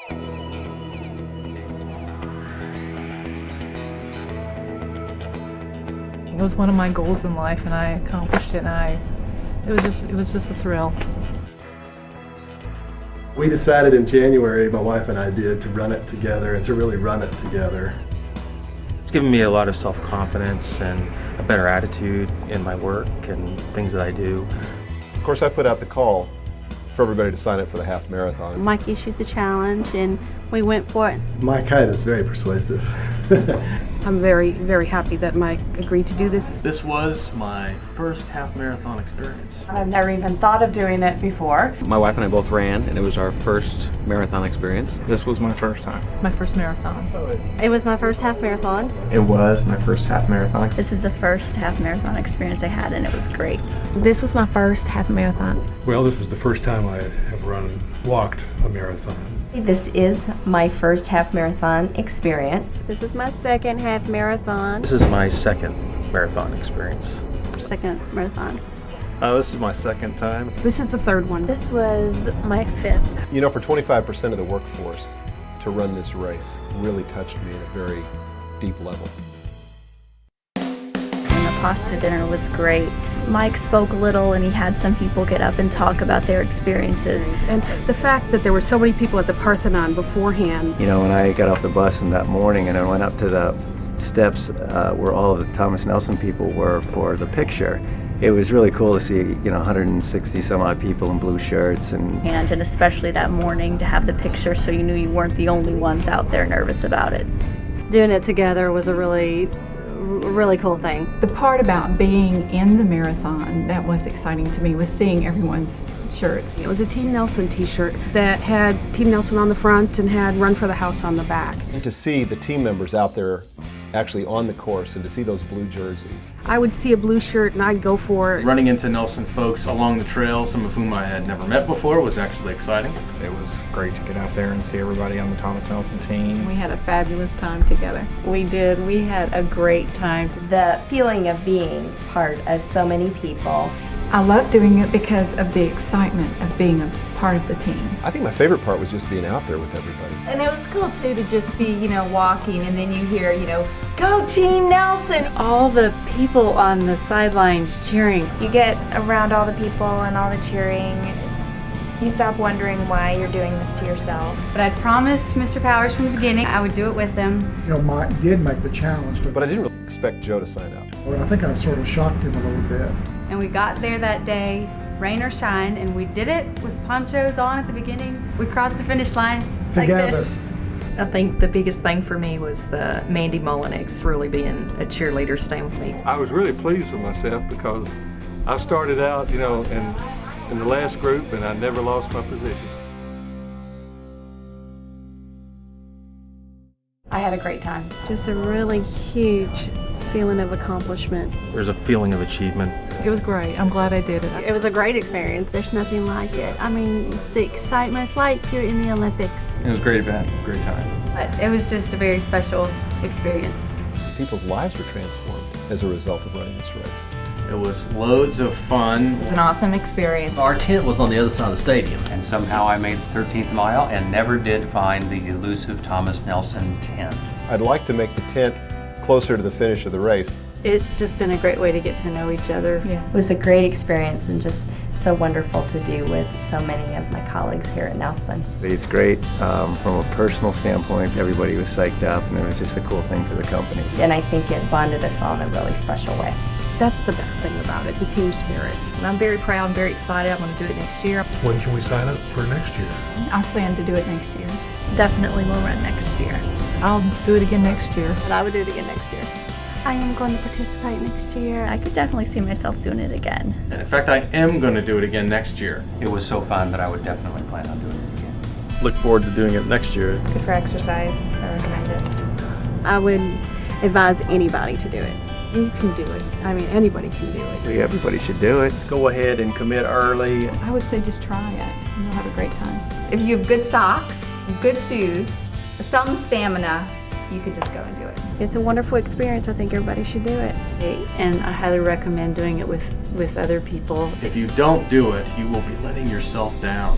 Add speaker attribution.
Speaker 1: It was one of my goals in life, and I accomplished it. And it was just a thrill.
Speaker 2: We decided in January, my wife and I did, to run it together and to really run it together.
Speaker 3: It's given me a lot of self-confidence and a better attitude in my work and things that I do.
Speaker 4: Of course, I put out the call for everybody to sign up for the half marathon.
Speaker 5: Mike issued the challenge and we went for it.
Speaker 2: Mike Hyde is very persuasive.
Speaker 6: I'm very, very happy that Mike agreed to do this.
Speaker 7: This was my first half marathon experience.
Speaker 8: I've never even thought of doing it before.
Speaker 9: My wife and I both ran, and it was our first marathon experience.
Speaker 7: This was my first time.
Speaker 1: My first marathon.
Speaker 5: It was my first half marathon.
Speaker 7: It was my first half marathon.
Speaker 5: This is the first half marathon experience I had, and it was great.
Speaker 6: This was my first half marathon.
Speaker 10: Well, this was the first time I have walked a marathon.
Speaker 8: This is my first half marathon experience.
Speaker 5: This is my second half marathon.
Speaker 3: This is my second marathon experience.
Speaker 5: Second marathon.
Speaker 4: This is my second time.
Speaker 6: This is the third one.
Speaker 5: This was my fifth.
Speaker 4: You know, for 25% of the workforce to run this race really touched me at a very deep level.
Speaker 5: And the pasta dinner was great. Mike spoke a little and he had some people get up and talk about their experiences.
Speaker 6: And the fact that there were so many people at the Parthenon beforehand.
Speaker 11: You know, when I got off the bus in that morning and I went up to the steps where all of the Thomas Nelson people were for the picture, it was really cool to see, 160 some odd people in blue shirts. And
Speaker 5: especially that morning to have the picture so you knew you weren't the only ones out there nervous about it. Doing it together was a really cool thing.
Speaker 1: The part about being in the marathon that was exciting to me was seeing everyone's shirts.
Speaker 6: It was a Team Nelson t-shirt that had Team Nelson on the front and had Run for the House on the back.
Speaker 4: And to see the team members out there actually on the course and to see those blue jerseys.
Speaker 6: I would see a blue shirt and I'd go for it.
Speaker 7: Running into Nelson folks along the trail, some of whom I had never met before, was actually exciting. It was great to get out there and see everybody on the Thomas Nelson team.
Speaker 1: We had a fabulous time together.
Speaker 8: We did. We had a great time. The feeling of being part of so many people.
Speaker 1: I love doing it because of the excitement of being a part of the team.
Speaker 4: I think my favorite part was just being out there with everybody.
Speaker 8: And it was cool too to just be, walking and then you hear, go Team Nelson.
Speaker 5: All the people on the sidelines cheering.
Speaker 12: You get around all the people and all the cheering. You stop wondering why you're doing this to yourself.
Speaker 13: But I promised Mr. Powers from the beginning I would do it with him.
Speaker 14: Mike did make the challenge.
Speaker 4: But I didn't really expect Joe to sign up.
Speaker 14: Well, I think I sort of shocked him a little bit.
Speaker 13: And we got there that day, rain or shine, and we did it with ponchos on at the beginning. We crossed the finish line
Speaker 14: together.
Speaker 13: Like this.
Speaker 15: I think the biggest thing for me was the Mandy Mullenix really being a cheerleader, staying with me.
Speaker 10: I was really pleased with myself because I started out, in the last group and I never lost my position.
Speaker 8: I had a great time.
Speaker 5: Just a really huge feeling of accomplishment.
Speaker 3: There's a feeling of achievement.
Speaker 1: It was great. I'm glad I did it.
Speaker 5: It was a great experience. There's nothing like it. I mean, the excitement, it's like you're in the Olympics.
Speaker 7: It was a great event, great time.
Speaker 13: But it was just a very special experience.
Speaker 4: People's lives were transformed as a result of running this race.
Speaker 7: It was loads of fun.
Speaker 8: It was an awesome experience.
Speaker 9: Our tent was on the other side of the stadium, and somehow I made the 13th mile and never did find the elusive Thomas Nelson tent.
Speaker 4: I'd like to make the tent closer to the finish of the race.
Speaker 5: It's just been a great way to get to know each other.
Speaker 8: Yeah. It was a great experience and just so wonderful to do with so many of my colleagues here at Nelson.
Speaker 11: it's great from a personal standpoint. Everybody was psyched up and it was just a cool thing for the company.
Speaker 8: And I think it bonded us all in a really special way.
Speaker 6: That's the best thing about it, the team spirit.
Speaker 15: And I'm very proud and very excited. I'm going to do it next year.
Speaker 10: When can we sign up for next year?
Speaker 1: I plan to do it next year.
Speaker 5: Definitely will run next year.
Speaker 1: I'll do it again next year.
Speaker 5: But I would do it again next year. I am going to participate next year. I could definitely see myself doing it again.
Speaker 7: And in fact, I am going to do it again next year.
Speaker 9: It was so fun that I would definitely plan on doing it again.
Speaker 2: Look forward to doing it next year.
Speaker 12: Good for exercise. I recommend it.
Speaker 5: I would advise anybody to do it.
Speaker 6: And you can do it. I mean, anybody can do it.
Speaker 11: Everybody should do it.
Speaker 2: Go ahead and commit early.
Speaker 1: I would say just try it and you'll have a great time.
Speaker 13: If you have good socks, good shoes, some stamina, you could just go and do it.
Speaker 5: It's a wonderful experience. I think everybody should do it.
Speaker 15: And I highly recommend doing it with other people.
Speaker 7: If you don't do it, you will be letting yourself down.